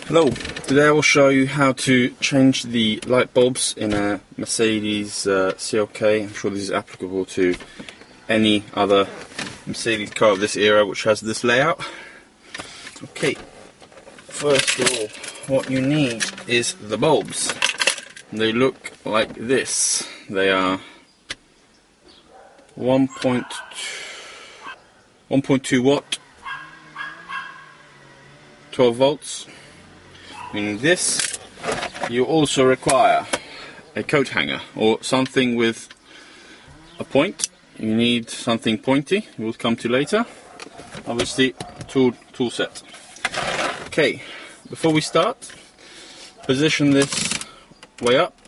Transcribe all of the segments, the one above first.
Hello, today I will show you how to change the light bulbs in a Mercedes CLK. I'm sure this is applicable to any other Mercedes car of this era which has this layout. Okay, first of all, what you need is the bulbs. They look like this. They are 1.2 watt, 12 volts. In this, you also require a coat hanger or something with a point. You need something pointy, we'll come to later. Obviously, tool set. Okay, before we start, position this way up,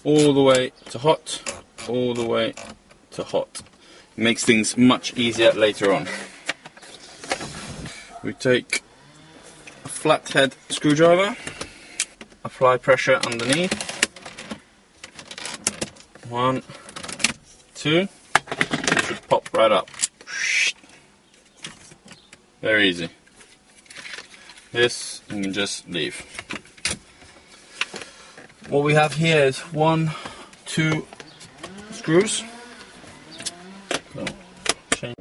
all the way to hot, all the way to hot. It makes things much easier later on. We take flathead screwdriver, apply pressure underneath, 1, 2, it should pop right up. Very easy. This you can just leave. What we have here is 1, 2 screws. So, change.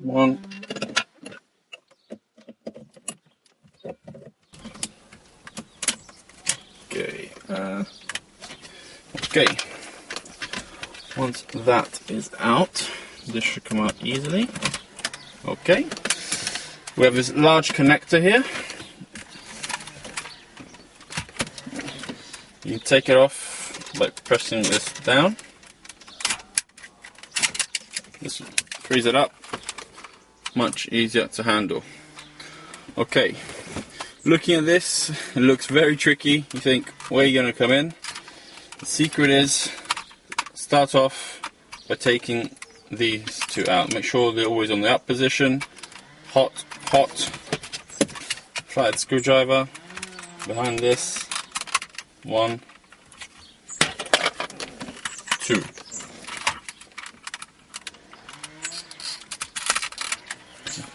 One. Okay. Okay. Once that is out, this should come out easily. Okay. We have this large connector here. You can take it off by pressing this down. This frees it up. Much easier to handle. Okay, looking at this, it looks very tricky. You think, where are you going to come in? The secret is, start off by taking these two out. Make sure they're always on the up position. Hot, flathead screwdriver behind this. 1, 2.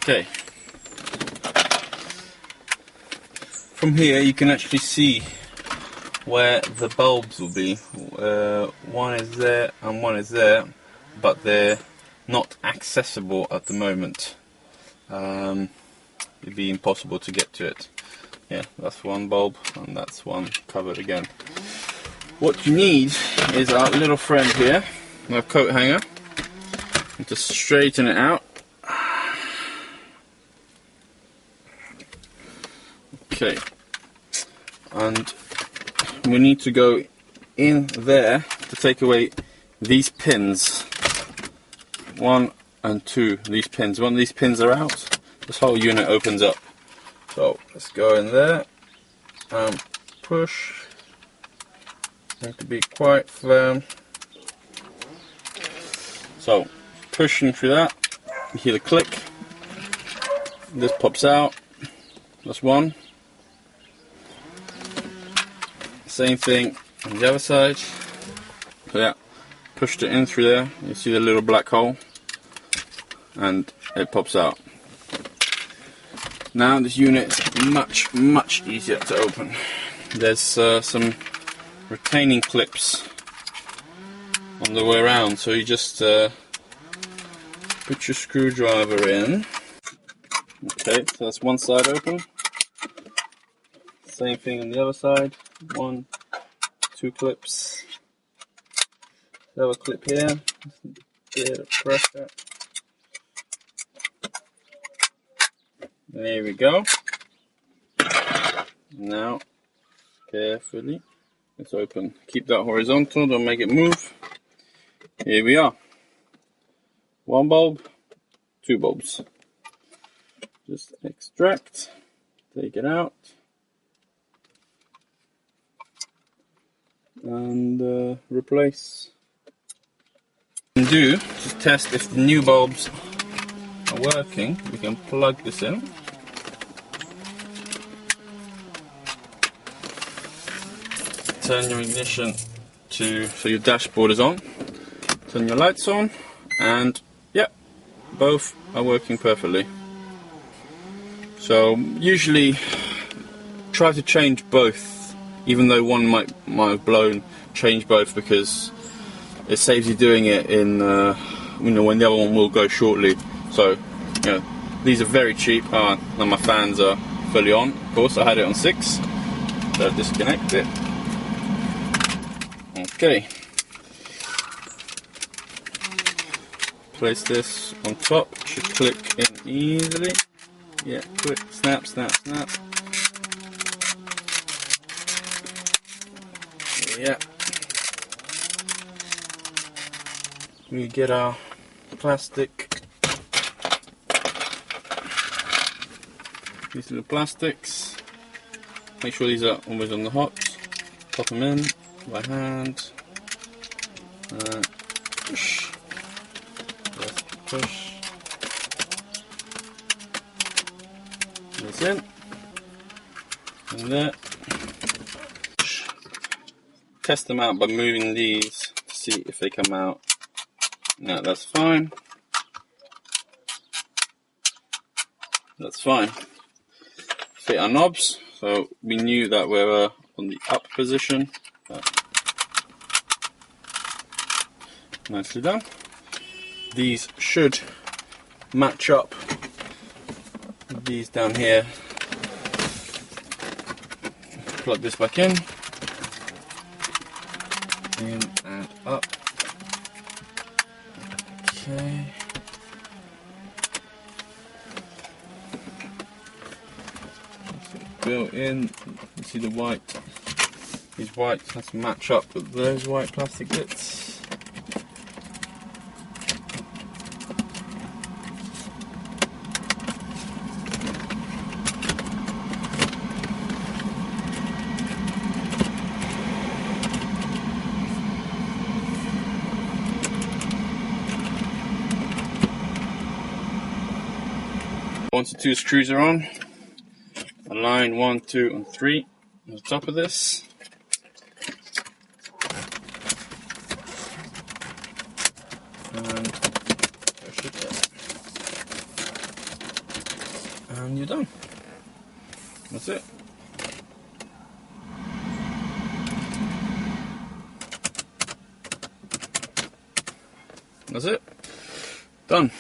Okay. From here you can actually see where the bulbs will be. One is there and one is there, but they're not accessible at the moment. It'd be impossible to get to it. Yeah, that's one bulb and that's one covered again. What you need is our little friend here, our coat hanger, and to straighten it out. Okay, and we need to go in there to take away these pins. 1 and 2, these pins. When these pins are out, this whole unit opens up. So let's go in there and push. Need to be quite firm. So pushing through that, you hear the click. This pops out. That's one. Same thing on the other side. So yeah, pushed it in through there. You see the little black hole, and it pops out. Now this unit is much easier to open. There's some retaining clips on the way around, so you just put your screwdriver in. Okay, so that's one side open. Same thing on the other side. 1, 2 clips. Have a clip here. Bit of pressure. There we go. Now, carefully, let's open. Keep that horizontal. Don't make it move. Here we are. 1 bulb, 2 bulbs. Just extract. Take it out. And replace. And to test if the new bulbs are working, we can plug this in. Turn your ignition to so your dashboard is on. turn your lights on, and yeah, both are working perfectly. So usually try to change both, even though one might have blown. Change both because it saves you doing it in when the other one will go shortly. So these are very cheap. Now my fans are fully on. Of course, I had it on 6, so disconnect it. Okay. Place this on top. It should click in easily. Yeah, quick, snap, snap, snap. Yeah. We get our plastic. These little plastics. Make sure these are always on the hot. Pop them in by hand. Push. Push. This in. And there. Test them out by moving these to see if they come out. No, that's fine. That's fine. Fit our knobs, so we knew that we were on the up position. Nicely done. These should match up with these down here. Plug this back in and up. Okay. Built in, you see the white. These whites have to match up with those white plastic bits. Once the 2 screws are on, align 1, 2, and 3 on the top of this. And you're done. That's it. That's it. Done.